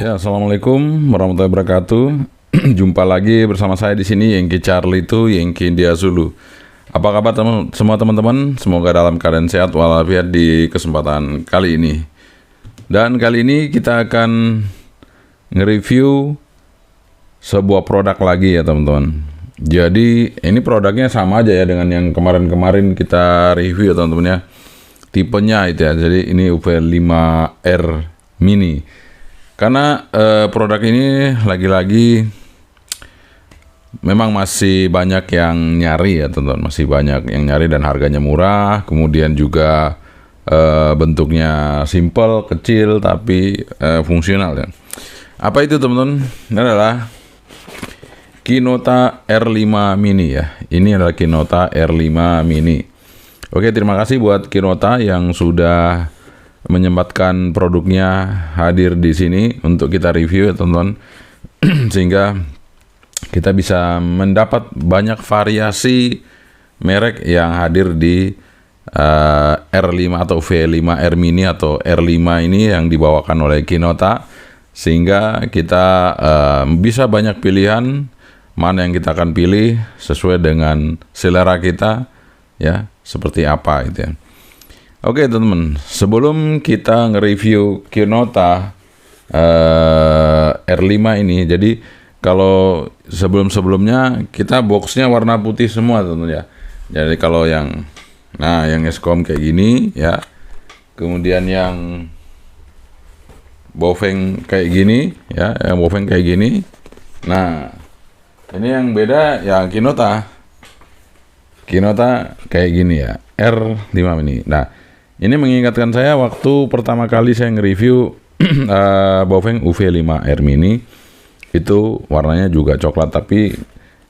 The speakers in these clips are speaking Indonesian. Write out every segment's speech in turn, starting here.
Ya, assalamualaikum warahmatullahi wabarakatuh. Jumpa lagi bersama saya di sini, Yengki Charlie itu Yengki India Zulu. Apa kabar semua teman-teman? Semoga dalam keadaan sehat walafiat di kesempatan kali ini. Dan kali ini kita akan nge-review sebuah produk lagi ya teman-teman. Jadi ini produknya sama aja ya dengan yang kemarin-kemarin kita review ya teman-teman ya. Tipenya itu ya. Jadi ini UV5R Mini. Karena produk ini lagi-lagi memang masih banyak yang nyari ya teman-teman. Masih banyak yang nyari dan harganya murah. Kemudian juga bentuknya simple, kecil tapi fungsional ya. Apa itu teman-teman? Ini adalah Kinota R5 Mini ya. Ini adalah Kinota R5 Mini. Oke, terima kasih buat Kinota yang sudah menyempatkan produknya hadir di sini untuk kita review ya teman-teman. Sehingga kita bisa mendapat banyak variasi merek yang hadir di R5 atau V5R Mini atau R5 ini yang dibawakan oleh Kinota, sehingga kita bisa banyak pilihan mana yang kita akan pilih sesuai dengan selera kita ya, seperti apa itu ya. Oke teman-teman, sebelum kita nge-review Kinota R5 ini, jadi kalau sebelum-sebelumnya kita boxnya warna putih semua teman-teman ya. Jadi kalau yang Escom kayak gini ya, kemudian yang Boveng kayak gini ya, yang Boveng kayak gini. Nah, ini yang beda ya Kinota kayak gini ya, R5 ini. Nah, ini mengingatkan saya waktu pertama kali saya nge-review Boveng UV5R Mini. Itu warnanya juga coklat, tapi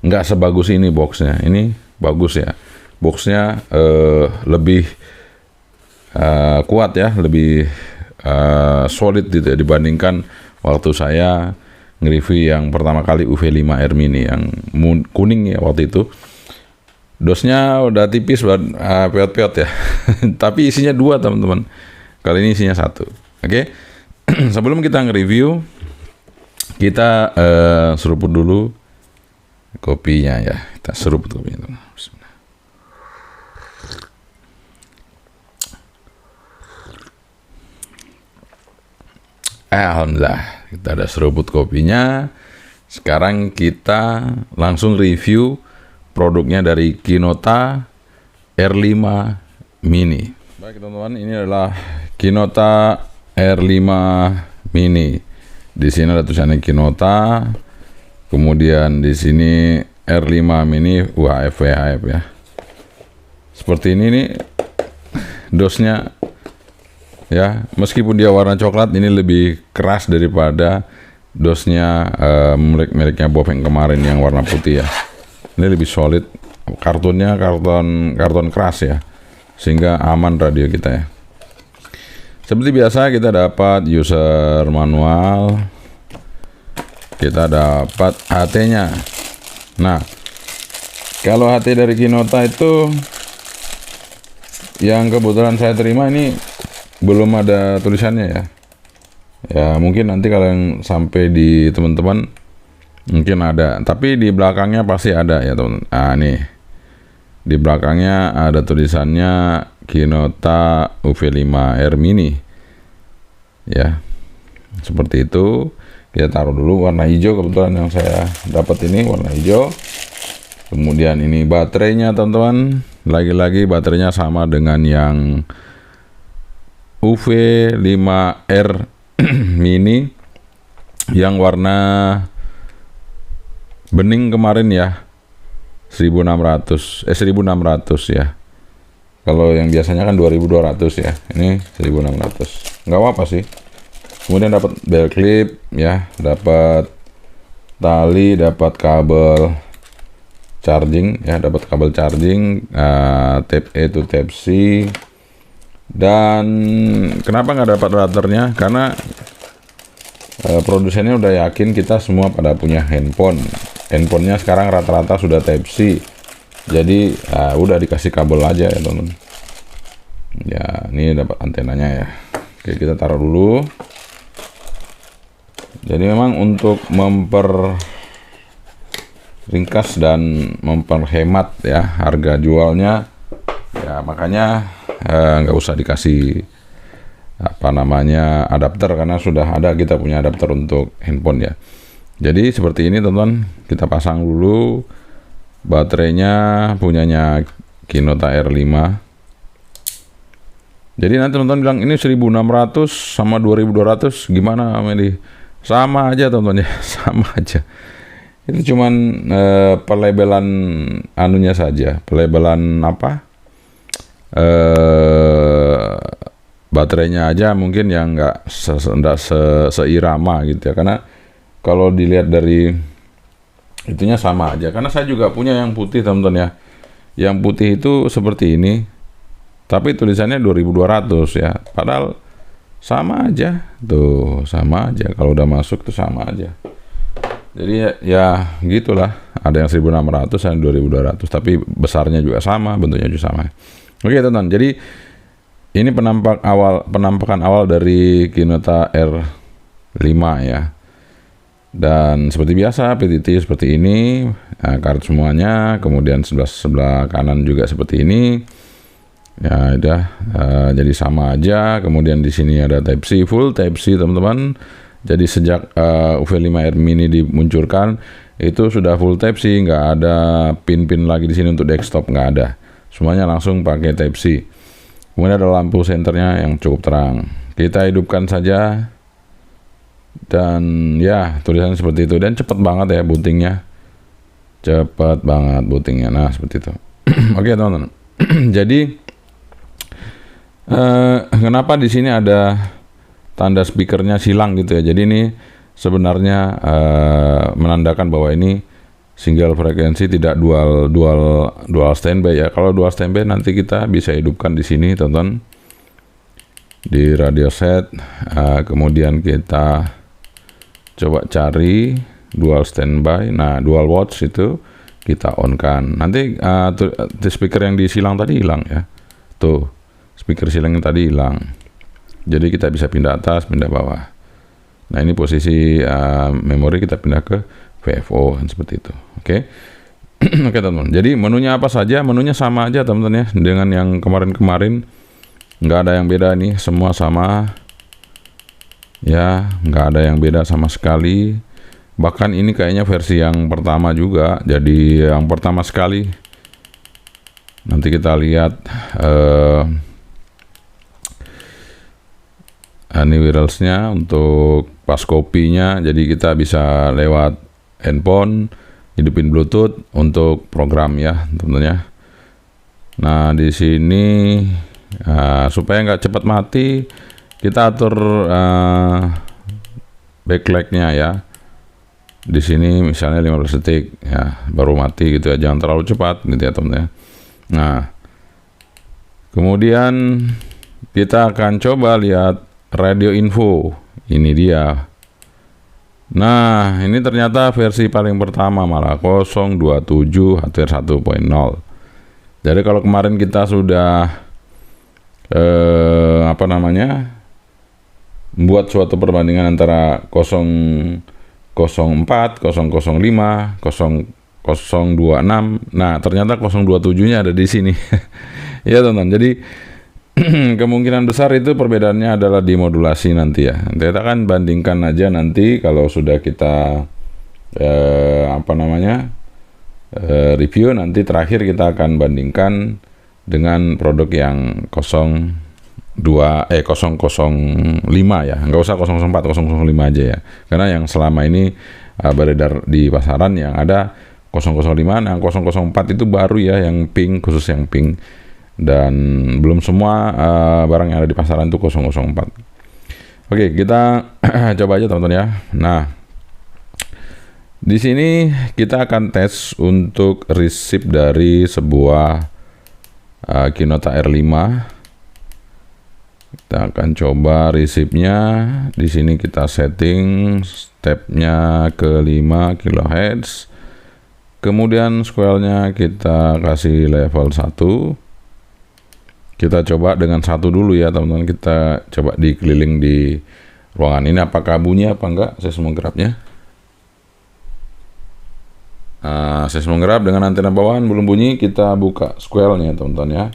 nggak sebagus ini boxnya. Ini bagus ya. Boxnya lebih kuat ya, lebih solid gitu ya, dibandingkan waktu saya nge-review yang pertama kali UV5R Mini yang kuning ya waktu itu. Dosnya udah tipis buat peot-peot ya. Tapi isinya 2 teman-teman. Kali ini isinya 1. Oke. Sebelum kita nge-review, kita seruput dulu kopinya ya. Kita seruput kopinya teman. Bismillah. Alhamdulillah, kita ada seruput kopinya. Sekarang kita langsung review produknya dari Kinota R5 Mini. Baik teman-teman, ini adalah Kinota R5 Mini. Di sini ada tulisannya Kinota. Kemudian di sini R5 Mini UHF VHF ya. Seperti ini nih dosnya ya. Meskipun dia warna coklat, ini lebih keras daripada dosnya mereknya Boveng kemarin yang warna putih ya. Ini lebih solid, kartunnya karton keras ya, sehingga aman radio kita ya. Seperti biasa kita dapat user manual, kita dapat HT-nya. Nah, kalau HT dari Kinota itu yang kebetulan saya terima ini belum ada tulisannya ya. Ya mungkin nanti kalau yang sampai di teman-teman mungkin ada, tapi di belakangnya pasti ada ya teman. Nah nih, di belakangnya ada tulisannya Kinota UV5R Mini ya, seperti itu. Kita taruh dulu warna hijau, kebetulan yang saya dapat ini warna hijau. Kemudian ini baterainya teman-teman, lagi-lagi baterainya sama dengan yang UV5R Mini yang warna bening kemarin ya, 1600 ya. Kalau yang biasanya kan 2200 ya, ini 1600. Nggak apa-apa sih. Kemudian dapat belt clip ya, dapat tali, dapat kabel charging ya, dapat kabel charging, type A to type C. Dan kenapa nggak dapat adapternya? Karena produsennya udah yakin kita semua pada punya handphonenya sekarang rata-rata sudah type C, jadi udah dikasih kabel aja ya teman-teman ya. Ini dapat antenanya ya. Oke, kita taruh dulu Jadi memang untuk ringkas dan memperhemat ya harga jualnya ya, makanya nggak usah dikasih apa namanya adapter, karena sudah ada, kita punya adapter untuk handphone ya. Jadi seperti ini teman-teman, kita pasang dulu baterainya punyanya Kinota R5. Jadi nanti teman-teman bilang ini 1600 sama 2200 gimana Medi? Sama aja teman-teman ya, sama aja. Itu cuman pelebelan anunya saja, pelebelan apa? Baterainya aja mungkin yang nggak seirama gitu ya, karena kalau dilihat dari itunya sama aja. Karena saya juga punya yang putih teman-teman ya, yang putih itu seperti ini tapi tulisannya 2200 ya, padahal sama aja tuh, sama aja kalau udah masuk tuh sama aja. Jadi ya gitulah, ada yang 1600 dan 2200 tapi besarnya juga sama, bentuknya juga sama. Oke teman-teman, jadi ini penampakan awal dari Kinota R5 ya. Dan seperti biasa PTT seperti ini, kart semuanya, kemudian sebelah kanan juga seperti ini. Ya udah, jadi sama aja. Kemudian di sini ada Type C, full Type C teman-teman. Jadi sejak UV5R Mini dimuncurkan itu sudah full Type C, nggak ada pin-pin lagi di sini untuk desktop, nggak ada. Semuanya langsung pakai Type C. Kemudian ada lampu senternya yang cukup terang. Kita hidupkan saja. Dan ya tulisannya seperti itu, dan cepat banget ya bootingnya, cepat banget bootingnya. Nah seperti itu. Oke teman-teman. Jadi kenapa di sini ada tanda speakernya silang gitu ya? Jadi ini sebenarnya menandakan bahwa ini single frekuensi, tidak dual standby ya. Kalau dual standby nanti kita bisa hidupkan di sini teman-teman, di radio set. Kemudian kita coba cari dual standby. Nah dual watch itu kita on kan, nanti speaker yang disilang tadi hilang ya, tuh speaker silang yang tadi hilang. Jadi kita bisa pindah atas, pindah bawah. Nah ini posisi memori, kita pindah ke VFO kan, seperti itu. Oke. Oke teman-teman, jadi menunya apa saja, menunya sama aja teman-teman ya dengan yang kemarin-kemarin, nggak ada yang beda nih, semua sama ya, nggak ada yang beda sama sekali. Bahkan ini kayaknya versi yang pertama juga, jadi yang pertama sekali. Nanti kita lihat antivirusnya untuk pas kopinya, jadi kita bisa lewat handphone hidupin Bluetooth untuk program ya teman-teman ya. Nah di sini supaya nggak cepat mati, kita atur backlight-nya ya. Di sini misalnya 15 detik ya baru mati gitu ya, jangan terlalu cepat gitu ya teman-teman ya. Nah kemudian kita akan coba lihat radio info, ini dia. Nah ini ternyata versi paling pertama malah 027 hardware 1.0. Jadi kalau kemarin kita sudah apa namanya, buat suatu perbandingan antara 004, 005, 0026. Nah, ternyata 027-nya ada di sini. Ya, teman-teman. Jadi kemungkinan besar itu perbedaannya adalah di modulasi nanti ya. Kita akan bandingkan aja nanti kalau sudah kita apa namanya? Review, nanti terakhir kita akan bandingkan dengan produk yang 005 ya, nggak usah 004, 005 aja ya, karena yang selama ini beredar di pasaran yang ada 005, nah 004 itu baru ya, yang pink, khusus yang pink, dan belum semua barang yang ada di pasaran itu 004. Oke, kita coba aja teman-teman ya. Nah di sini kita akan tes untuk receipt dari sebuah Kinota R5. Kita akan coba resipnya. Di sini kita setting stepnya ke 5 kHz. Kemudian square-nya kita kasih level 1. Kita coba dengan 1 dulu ya teman-teman. Kita coba dikeliling di ruangan ini apakah bunyi apa enggak seismografnya. Nah, seismograf dengan antena bawahan belum bunyi, kita buka squelnya teman-teman ya.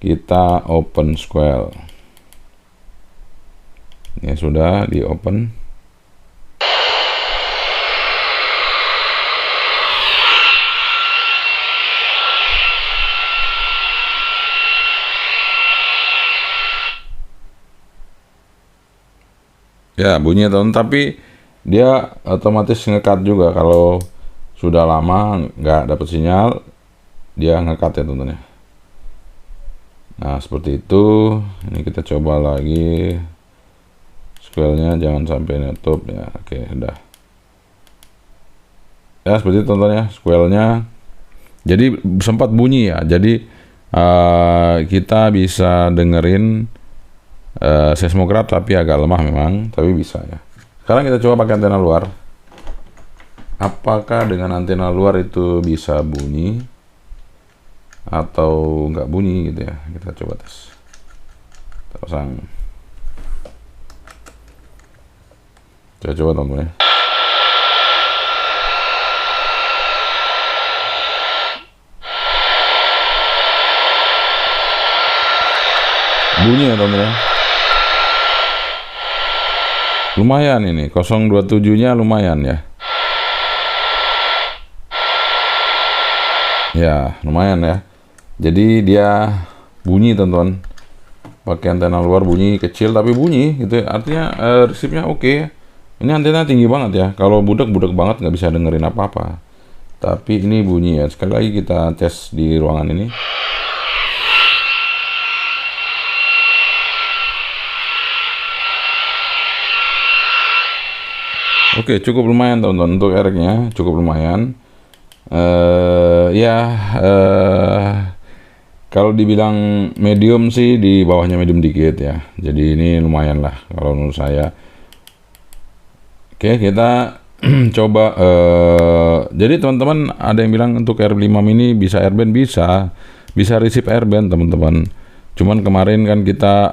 Kita open squel. Ini sudah di open. Ya bunyi teman, tapi dia otomatis ngekat juga kalau sudah lama nggak dapat sinyal, dia ngekat ya teman-teman ya. Nah seperti itu. Ini kita coba lagi squelnya, jangan sampai nutup ya. Oke udah ya, seperti itu teman-teman ya squelnya. Jadi sempat bunyi ya, jadi kita bisa dengerin seismograf tapi agak lemah memang, tapi bisa ya. Sekarang kita coba pakai antena luar. Apakah dengan antena luar itu bisa bunyi atau nggak bunyi gitu ya? Kita coba tes. Kita pasang. Kita coba teman-teman ya. Bunyi ya teman-teman ya. Lumayan ini 027-nya lumayan ya. Ya, lumayan ya. Jadi dia bunyi teman-teman. Pakai antena luar bunyi kecil tapi bunyi gitu. Artinya resipnya oke. Ini antena tinggi banget ya. Kalau budak banget nggak bisa dengerin apa-apa. Tapi ini bunyi ya. Sekali lagi kita tes di ruangan ini. Oke, cukup lumayan teman-teman untuk eriknya, cukup lumayan. Kalau dibilang medium sih di bawahnya medium dikit ya. Jadi ini lumayan lah kalau menurut saya. Oke, kita coba. Jadi teman-teman ada yang bilang untuk R5 mini bisa airband, bisa receive airband teman-teman. Cuman kemarin kan kita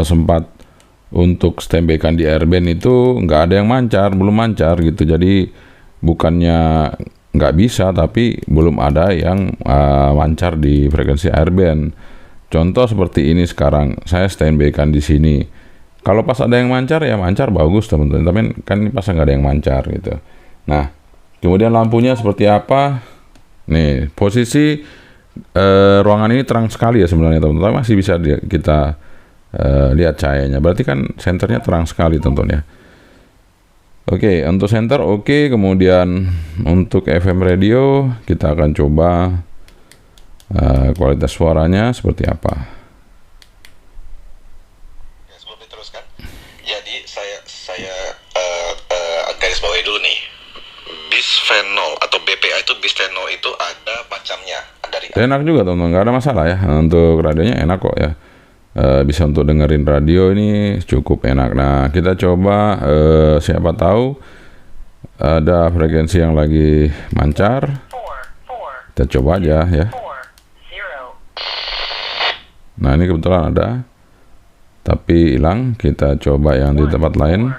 sempat untuk standby-kan di airband itu nggak ada yang belum mancar gitu. Jadi bukannya nggak bisa, tapi belum ada yang mancar di frekuensi airband. Contoh seperti ini sekarang saya standby-kan di sini. Kalau pas ada yang mancar ya mancar bagus teman-teman. Tapi kan ini pas nggak ada yang mancar gitu. Nah, kemudian lampunya seperti apa? Nih posisi ruangan ini terang sekali ya sebenarnya teman-teman. Masih bisa kita lihat cahayanya, berarti kan senternya terang sekali teman-teman ya. Oke, untuk center oke. Kemudian untuk FM radio kita akan coba kualitas suaranya seperti apa. Ya, sebelum diteruskan, jadi saya garis bawahi dulu nih. Bisphenol atau BPA itu bisphenol itu ada macamnya dari. Enak juga teman-teman, nggak ada masalah ya. Untuk radionya enak kok ya. Bisa untuk dengerin radio ini cukup enak. Nah kita coba, siapa tahu ada frekuensi yang lagi mancar, kita coba aja ya. Nah ini kebetulan ada tapi hilang, kita coba yang di tempat lain.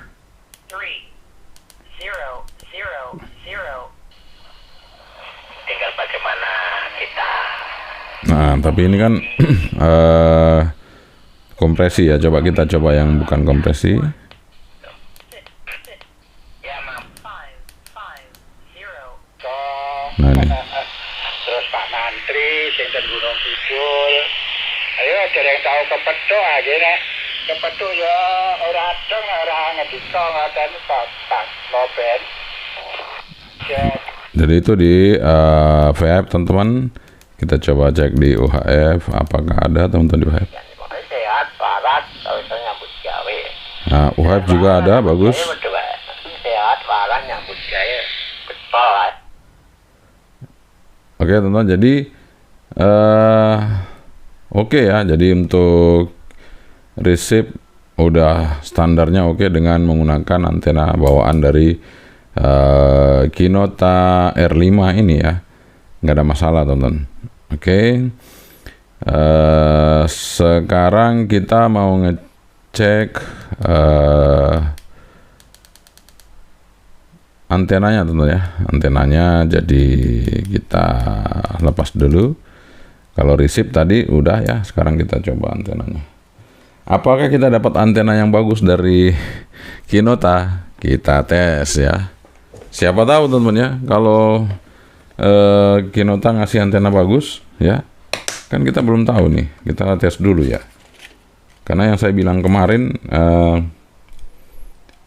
Tinggal bagaimana kita. Nah tapi ini kan kompresi ya, coba kita coba yang bukan kompresi. Nah ini. Terus Pak Mantri Sinten Gunung Kidul. Ayo ada yang tahu kepethuk aja nek. Kepethuk ya ora adeng ora ngedika ngoten Pak Noben. Jadi itu di VF teman-teman. Kita coba cek di UHF apakah ada teman-teman di UHF. Sehat waras kalau nyambut gawe. Nah, UHF juga ada, bagus. Sehat waras nyambut gawe. Betul. Oke teman-teman, jadi oke ya. Jadi untuk receive udah standarnya oke dengan menggunakan antena bawaan dari Kinota R5 ini ya. Nggak ada masalah teman-teman. Oke. Sekarang kita mau cek antenanya tentunya. Antenanya jadi kita lepas dulu. Kalau receive tadi udah ya, sekarang kita coba antenanya. Apakah kita dapat antena yang bagus dari Kinota? Kita tes ya. Siapa tahu teman-teman ya, kalau Kinota ngasih antena bagus ya, kan kita belum tahu nih. Kita tes dulu ya. Karena yang saya bilang kemarin,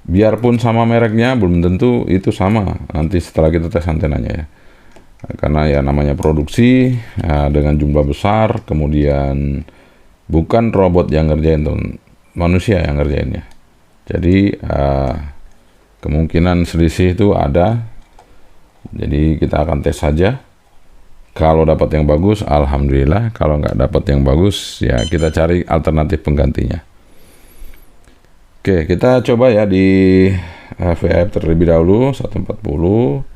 biarpun sama mereknya, belum tentu itu sama nanti setelah kita tes antenanya ya. Karena ya namanya produksi dengan jumlah besar, kemudian bukan robot yang ngerjain, manusia yang ngerjainnya. Jadi kemungkinan selisih itu ada. Jadi kita akan tes saja. Kalau dapat yang bagus, alhamdulillah. Kalau nggak dapat yang bagus, ya kita cari alternatif penggantinya. Oke, kita coba ya di VHF terlebih dahulu 140.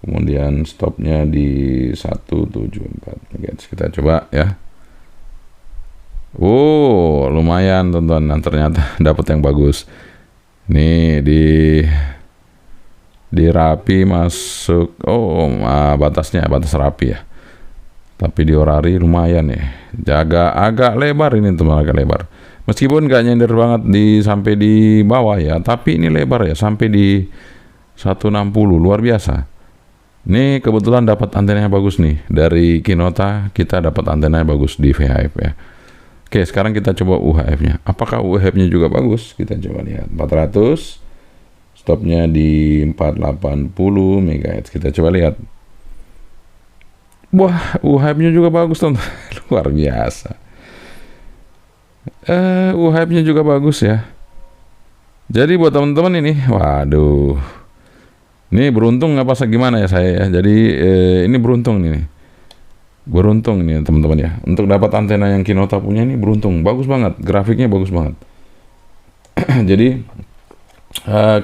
Kemudian stopnya di 174 MHz. Kita coba ya. Lumayan teman-teman. Nah, ternyata dapat yang bagus. Ini di rapi masuk. Batas rapi ya. Tapi di orari lumayan ya. Agak lebar ini teman, agak lebar. Meskipun nggak nyender banget sampai di bawah ya, tapi ini lebar ya sampai di 160, luar biasa. Ini kebetulan dapat antenanya bagus nih dari Kinota. Kita dapat antenanya bagus di VHF ya. Oke, sekarang kita coba UHF-nya. Apakah UHF-nya juga bagus? Kita coba lihat. 400, stopnya di 480 MHz. Kita coba lihat. Wah, UHF-nya juga bagus teman. Luar biasa. UHF-nya juga bagus ya. Jadi buat teman-teman ini, waduh, ini beruntung apa gimana ya saya ya. Jadi ini beruntung nih. Beruntung nih teman-teman ya. Untuk dapat antena yang Kinota punya ini beruntung. Bagus banget, grafiknya bagus banget. Jadi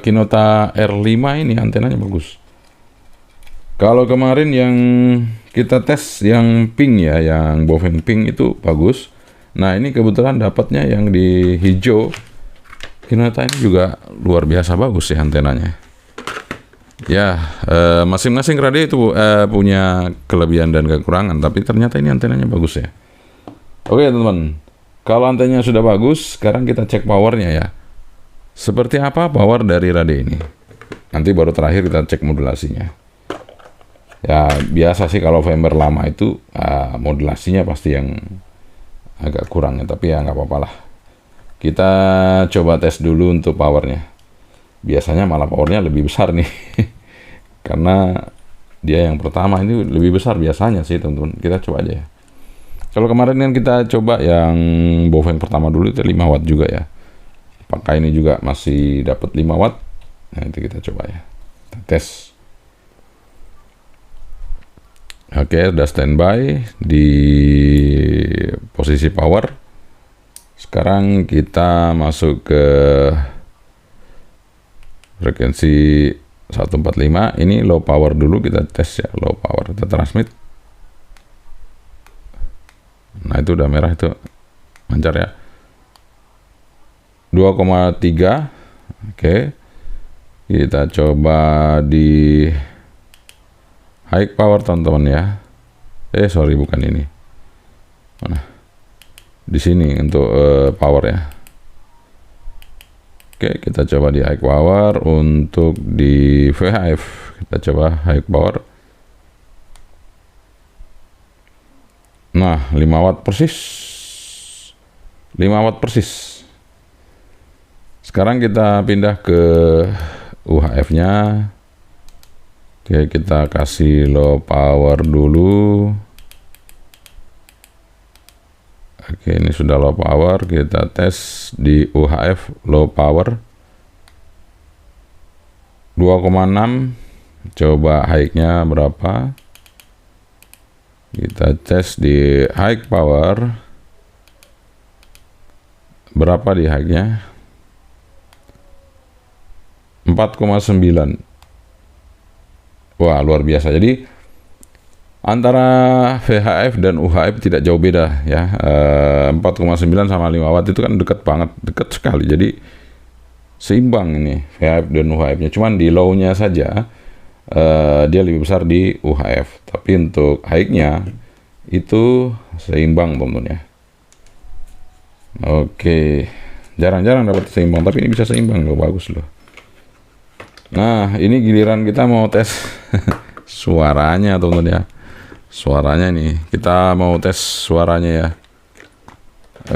Kinota R5 ini antenanya bagus. Kalau kemarin yang kita tes yang pink ya, yang bovine pink itu bagus. Nah, ini kebetulan dapatnya yang di hijau. Kinota ini juga luar biasa bagus ya antenanya. Ya, masing-masing radio itu punya kelebihan dan kekurangan, tapi ternyata ini antenanya bagus ya. Oke teman-teman, kalau antenanya sudah bagus, sekarang kita cek powernya ya. Seperti apa power dari radio ini? Nanti baru terakhir kita cek modulasinya. Ya, biasa sih kalau Vember lama itu modulasinya pasti yang agak kurang ya, tapi ya nggak apa-apa lah. Kita coba tes dulu untuk powernya. Biasanya malah powernya lebih besar nih. Karena dia yang pertama ini lebih besar biasanya sih teman-teman. Kita coba aja ya. Kalau kemarin kan kita coba yang bovine pertama dulu itu 5 watt juga ya. Apakah ini juga masih dapat 5 watt? Nah, itu kita coba ya. Kita tes. Oke, udah standby di posisi power. Sekarang kita masuk ke frekuensi 145. Ini low power dulu, kita tes ya, low power. Kita transmit. Nah, itu udah merah itu. Lancar ya. 2,3. Oke. Kita coba di high power teman-teman ya. Sorry, bukan ini. Mana? Di sini untuk power ya. Oke, kita coba di high power. Untuk di VHF kita coba high power. Nah, 5 watt persis. 5 watt persis. Sekarang kita pindah ke UHF-nya. Oke, kita kasih low power dulu. Oke, ini sudah low power. Kita tes di UHF low power 2,6. Coba high-nya berapa? Kita tes di high power. Berapa di high-nya? 4,9. Wah, luar biasa. Jadi Antara VHF dan UHF tidak jauh beda ya. 4,9 sama 5 watt itu kan dekat banget, dekat sekali. Jadi seimbang ini VHF dan UHF-nya. Cuman di low-nya saja dia lebih besar di UHF. Tapi untuk high-nya itu seimbang teman-teman ya. Oke, jarang-jarang dapat seimbang, tapi ini bisa seimbang loh, bagus loh. Nah, ini giliran kita mau tes suaranya teman-teman ya. Suaranya nih, kita mau tes suaranya ya.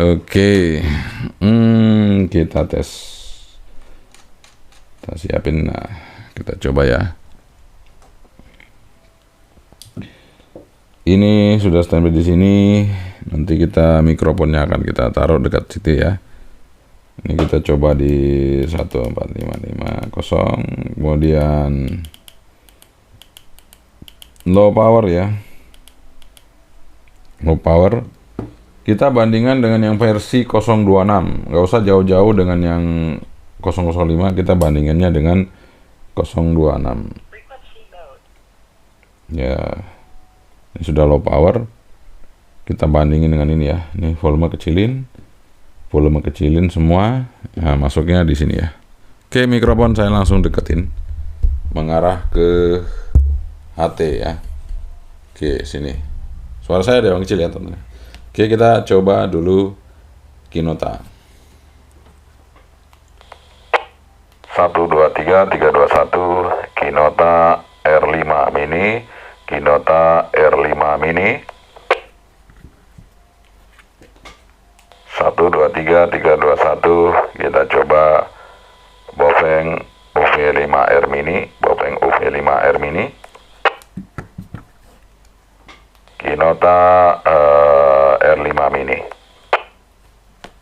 Oke, kita tes. Kita siapin, nah, kita coba ya. Ini sudah standby di sini. Nanti kita mikrofonnya akan kita taruh dekat situ ya. Ini kita coba di 14550, kemudian low power ya. Low power kita bandingkan dengan yang versi 026, nggak usah jauh-jauh dengan yang 005, kita bandingannya dengan 026 ya. Ini sudah low power, kita bandingin dengan ini ya. Ini volume kecilin semua. Nah, masuknya di sini ya. Oke, mikrofon saya langsung deketin mengarah ke HT ya. Oke, sini. Suara saya ada yang kecil ya teman-teman. Oke, kita coba dulu Kinota. 123 321 Kinota R5 Mini, Kinota R5 Mini. 123 321 kita coba Bofeng UV5R Mini, Bofeng UV5R Mini. Kinota R5 Mini.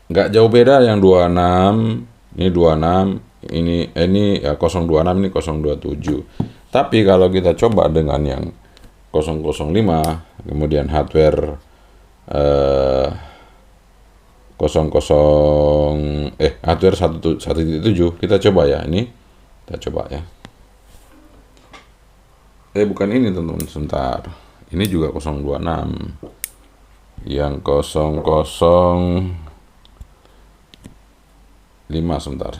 Nggak jauh beda yang 26, ini 26, ini ya 026, ini 027. Tapi kalau kita coba dengan yang 005, kemudian hardware hardware 1.7, kita coba ya. Ini kita coba ya. Bukan ini teman-teman, sebentar. Ini juga 026. Yang 005 sebentar.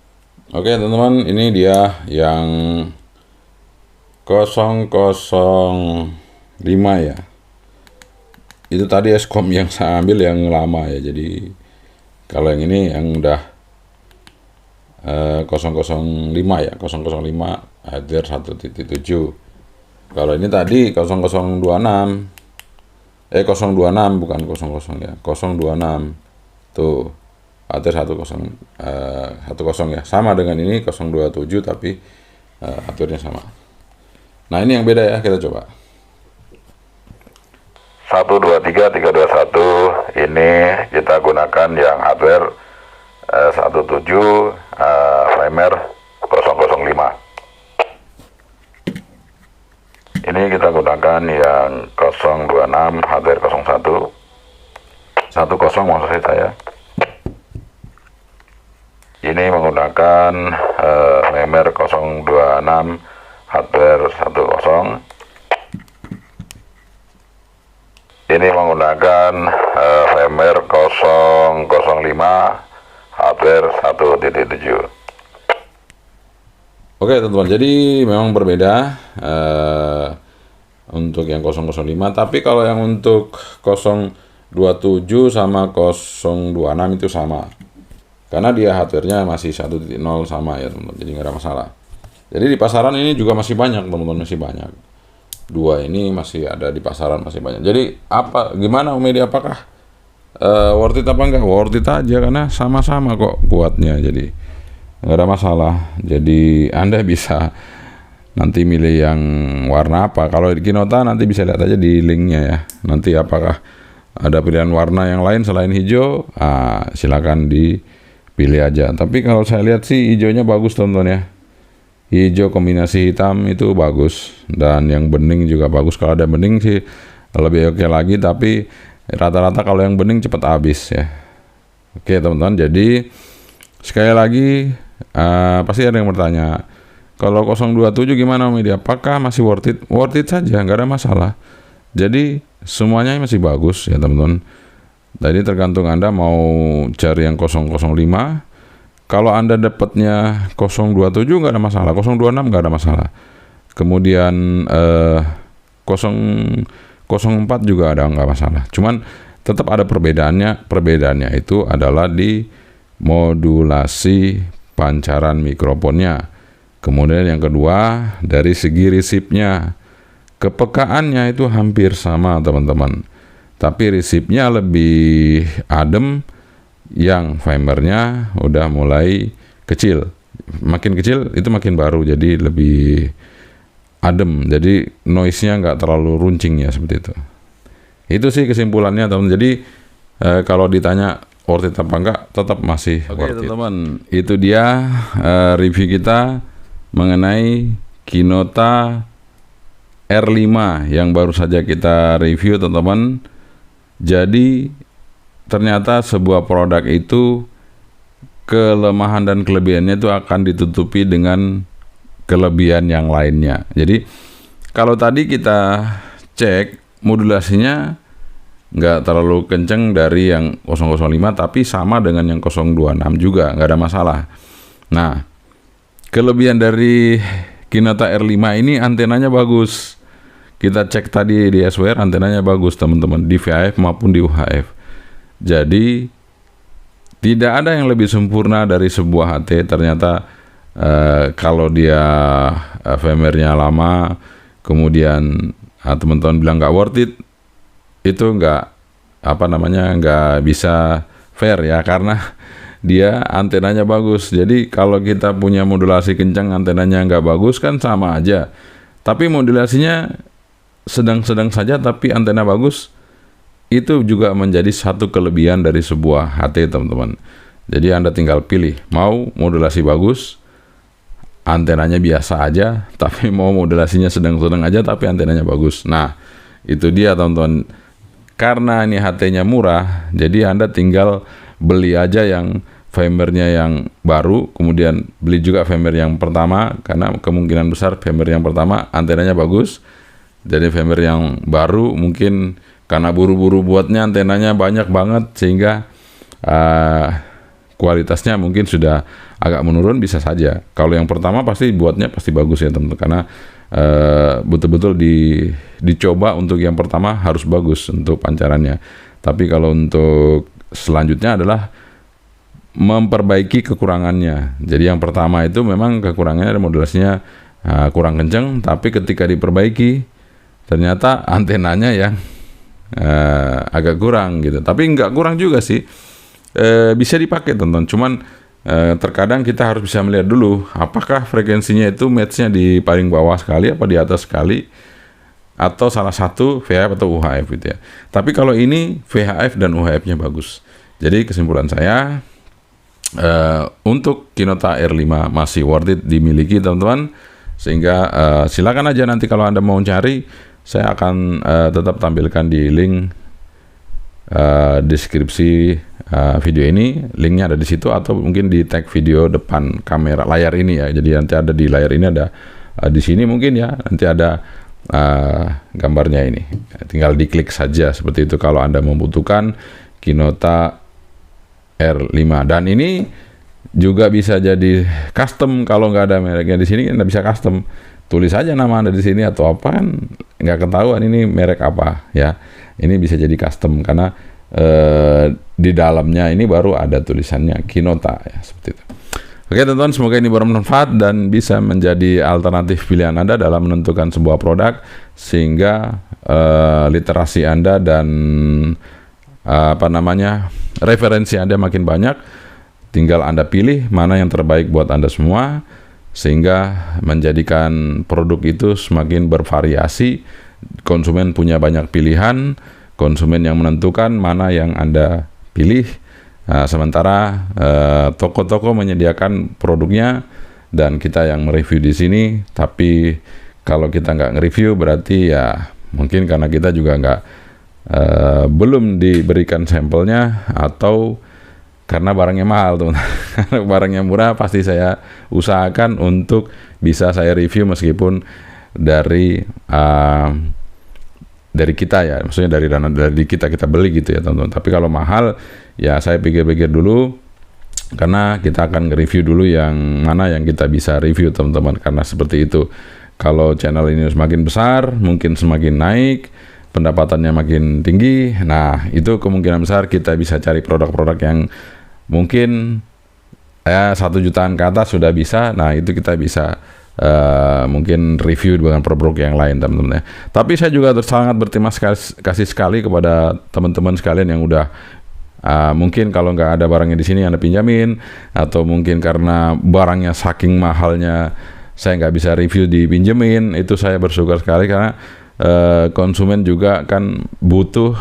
Oke teman-teman, ini dia yang 005 ya. Itu tadi Escom yang saya ambil yang lama ya. Jadi kalau yang ini yang udah 005 ya, 005 hardware 1.7. Kalau ini tadi 0026, 026 bukan 00 ya, 026 tuh hardware 10 ya, sama dengan ini 027 tapi hardware-nya sama. Nah ini yang beda ya, kita coba. 123 321 ini kita gunakan yang hardware 17 Flamer 005. Ini kita gunakan yang 026 hardware 01 10 maksud saya. Ini menggunakan Flamer 026 hardware 10. Ini menggunakan Flamer 005 hardware 1.7. Oke teman-teman, jadi memang berbeda untuk yang 005, tapi kalau yang untuk 027 sama 026 itu sama, karena dia hardware-nya masih 1.0 sama ya teman-teman, jadi nggak ada masalah. Jadi di pasaran ini juga masih banyak teman-teman, masih banyak. Dua ini masih ada di pasaran, masih banyak. Jadi gimana Umedi, apakah worth it apa enggak? Worth it aja, karena sama-sama kok kuatnya, jadi nggak ada masalah. Jadi Anda bisa nanti milih yang warna apa. Kalau di Kinota nanti bisa lihat aja di linknya ya. Nanti apakah ada pilihan warna yang lain selain hijau, silakan dipilih aja. Tapi kalau saya lihat sih hijaunya bagus teman-teman ya. Hijau kombinasi hitam itu bagus, dan yang bening juga bagus. Kalau ada bening sih lebih oke lagi, tapi rata-rata kalau yang bening cepat habis ya. Oke teman-teman, jadi sekali lagi pasti ada yang bertanya, kalau 027 gimana media? Apakah masih worth it? Worth it saja, nggak ada masalah. Jadi semuanya masih bagus ya teman-teman. Jadi tergantung Anda mau cari yang 005. Kalau Anda dapatnya 027 nggak ada masalah, 026 nggak ada masalah. Kemudian 004 juga ada nggak masalah. Cuman tetap ada perbedaannya. Perbedaannya itu adalah di modulasi pancaran mikrofonnya. Kemudian yang kedua dari segi resipnya. Kepekaannya itu hampir sama teman-teman, tapi resipnya lebih adem, yang Faimernya udah mulai kecil. Makin kecil itu makin baru, jadi lebih adem, jadi noise-nya nggak terlalu runcing ya, seperti itu. Itu sih kesimpulannya teman-teman. Jadi kalau ditanya worth it apa enggak, tetap masih worth it. Teman-teman, itu dia review kita mengenai Kinota R5 yang baru saja kita review teman-teman. Jadi ternyata sebuah produk itu kelemahan dan kelebihannya itu akan ditutupi dengan kelebihan yang lainnya. Jadi kalau tadi kita cek modulasinya nggak terlalu kenceng dari yang 005, tapi sama dengan yang 026 juga, nggak ada masalah. Nah, kelebihan dari Kinota R5 ini antenanya bagus. Kita cek tadi di SWR, antenanya bagus teman-teman, di VHF maupun di UHF. Jadi tidak ada yang lebih sempurna dari sebuah HT. Ternyata kalau dia VMware-nya lama, kemudian teman-teman bilang nggak worth it, itu nggak bisa fair ya, karena dia antenanya bagus. Jadi kalau kita punya modulasi kencang, antenanya nggak bagus kan sama aja. Tapi modulasinya sedang-sedang saja tapi antena bagus, itu juga menjadi satu kelebihan dari sebuah HT teman-teman. Jadi Anda tinggal pilih, mau modulasi bagus, antenanya biasa aja, tapi mau modulasinya sedang-sedang aja tapi antenanya bagus. Nah, itu dia teman-teman. Karena ini HT-nya murah, jadi Anda tinggal beli aja yang VMware-nya yang baru, kemudian beli juga VMware yang pertama, karena kemungkinan besar VMware yang pertama antenanya bagus. Jadi VMware yang baru mungkin karena buru-buru buatnya antenanya banyak banget, sehingga kualitasnya mungkin sudah agak menurun, bisa saja. Kalau yang pertama pasti buatnya pasti bagus ya teman-teman, karena betul-betul dicoba untuk yang pertama harus bagus untuk pancarannya. Tapi kalau untuk selanjutnya adalah memperbaiki kekurangannya. Jadi yang pertama itu memang kekurangannya modulasinya kurang kenceng, tapi ketika diperbaiki ternyata antenanya yang agak kurang gitu. Tapi nggak kurang juga sih, bisa dipakai teman-teman. Cuman terkadang kita harus bisa melihat dulu apakah frekuensinya itu match-nya di paling bawah sekali apa di atas sekali, atau salah satu VHF atau UHF gitu ya. Tapi kalau ini VHF dan UHF-nya bagus. Jadi kesimpulan saya, untuk Kinota R5 masih worth it dimiliki teman-teman. Sehingga silakan aja nanti kalau Anda mau cari, saya akan tetap tampilkan di link deskripsi video ini. Linknya ada di situ, atau mungkin di tag video depan kamera layar ini ya. Jadi nanti ada di layar ini, ada di sini mungkin ya, nanti ada gambarnya ini. Tinggal diklik saja seperti itu kalau Anda membutuhkan Kinota R5. Dan ini juga bisa jadi custom. Kalau nggak ada mereknya di sini, Anda bisa custom. Tulis aja nama Anda di sini atau apa, kan nggak ketahuan ini merek apa ya. Ini bisa jadi custom karena di dalamnya ini baru ada tulisannya Kinota ya, seperti itu. Oke teman-teman, semoga ini bermanfaat dan bisa menjadi alternatif pilihan Anda dalam menentukan sebuah produk, sehingga literasi Anda dan referensi Anda makin banyak. Tinggal Anda pilih mana yang terbaik buat Anda semua, sehingga menjadikan produk itu semakin bervariasi. Konsumen punya banyak pilihan, konsumen yang menentukan mana yang Anda pilih. Sementara toko-toko menyediakan produknya dan kita yang mereview di sini. Tapi kalau kita nggak nge-review, berarti ya mungkin karena kita juga belum diberikan sampelnya, atau karena barangnya mahal teman-teman. Karena barangnya murah pasti saya usahakan untuk bisa saya review meskipun dari dari kita ya, maksudnya dari dana dari kita beli gitu ya teman-teman. Tapi kalau mahal ya saya pikir-pikir dulu, karena kita akan nge-review dulu yang mana yang kita bisa review teman-teman, karena seperti itu. Kalau channel ini semakin besar, mungkin semakin naik, pendapatannya makin tinggi, nah itu kemungkinan besar kita bisa cari produk-produk yang mungkin ya 1 jutaan ke atas sudah bisa. Nah itu kita bisa mungkin review dengan produk yang lain teman-teman ya. Tapi saya juga sangat berterima kasih sekali kepada teman-teman sekalian yang udah mungkin kalau nggak ada barangnya di sini Anda pinjamin, atau mungkin karena barangnya saking mahalnya saya nggak bisa review dipinjemin. Itu saya bersyukur sekali, karena konsumen juga kan butuh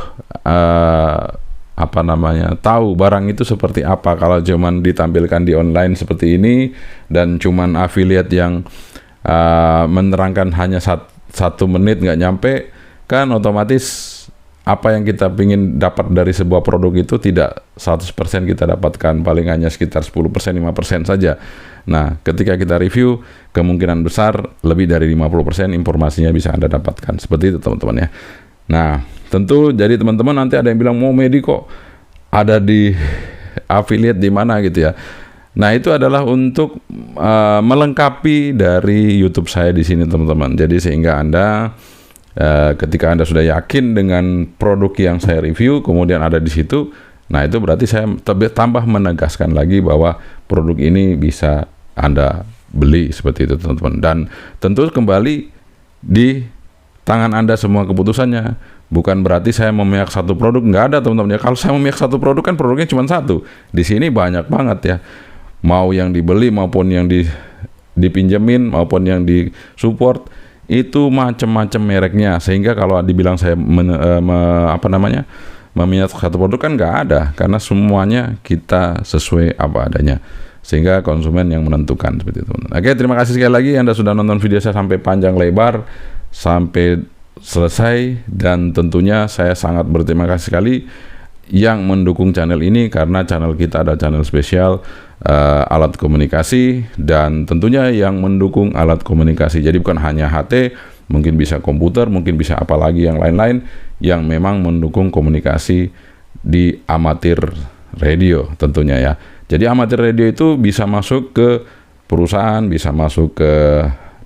tahu barang itu seperti apa. Kalau cuman ditampilkan di online seperti ini dan cuman affiliate yang menerangkan hanya 1 menit nggak nyampe, kan otomatis apa yang kita ingin dapat dari sebuah produk itu tidak 100% kita dapatkan, paling hanya sekitar 10%, 5% saja. Nah, ketika kita review, kemungkinan besar lebih dari 50% informasinya bisa Anda dapatkan. Seperti itu teman-teman ya. Nah, tentu jadi teman-teman nanti ada yang bilang, mau Medi kok ada di affiliate di mana gitu ya. Nah, itu adalah untuk melengkapi dari YouTube saya di sini teman-teman. Jadi sehingga Anda ketika Anda sudah yakin dengan produk yang saya review, kemudian ada di situ, nah itu berarti saya tambah menegaskan lagi bahwa produk ini bisa Anda beli, seperti itu teman-teman. Dan tentu kembali di tangan Anda semua keputusannya. Bukan berarti saya memihak satu produk, nggak ada teman-teman ya. Kalau saya memihak satu produk kan produknya cuma satu. Di sini banyak banget ya. Mau yang dibeli maupun yang dipinjemin maupun yang disupport, itu macam-macam mereknya. Sehingga kalau dibilang saya memihak satu produk kan nggak ada, karena semuanya kita sesuai apa adanya. Sehingga konsumen yang menentukan, seperti itu. Oke, terima kasih sekali lagi Anda sudah nonton video saya sampai panjang lebar, sampai selesai. Dan tentunya saya sangat berterima kasih sekali yang mendukung channel ini, karena channel kita ada channel spesial alat komunikasi, dan tentunya yang mendukung alat komunikasi. Jadi bukan hanya HT, mungkin bisa komputer, mungkin bisa apalagi yang lain-lain yang memang mendukung komunikasi di amatir radio tentunya ya. Jadi amatir radio itu bisa masuk ke perusahaan, bisa masuk ke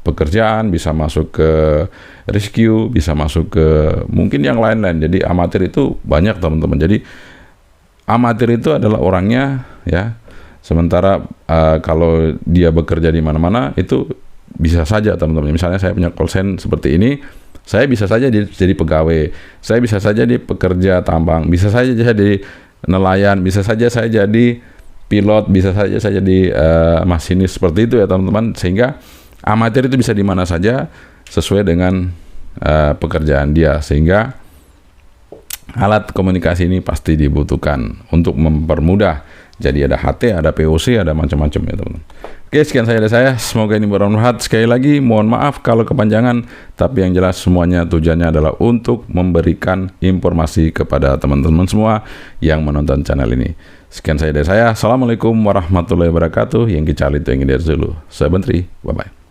pekerjaan, bisa masuk ke rescue, bisa masuk ke mungkin yang lain-lain. Jadi amatir itu banyak teman-teman. Jadi amatir itu adalah orangnya ya. Sementara kalau dia bekerja di mana-mana itu bisa saja teman-teman. Misalnya saya punya call center seperti ini, saya bisa saja jadi pegawai, saya bisa saja jadi pekerja tambang, bisa saja jadi nelayan, bisa saja saya jadi pilot, bisa saja saya jadi masinis, seperti itu ya teman-teman. Sehingga amatir itu bisa di mana saja sesuai dengan pekerjaan dia. Sehingga alat komunikasi ini pasti dibutuhkan untuk mempermudah. Jadi ada HT, ada POC, ada macam-macam ya teman-teman. Oke, sekian dari saya. Semoga ini bermanfaat. Sekali lagi mohon maaf kalau kepanjangan, tapi yang jelas semuanya tujuannya adalah untuk memberikan informasi kepada teman-teman semua yang menonton channel ini. Sekian dari saya. Assalamualaikum warahmatullahi wabarakatuh. Yang kecali itu yang dari dulu. Saya Bentri. Bye-bye.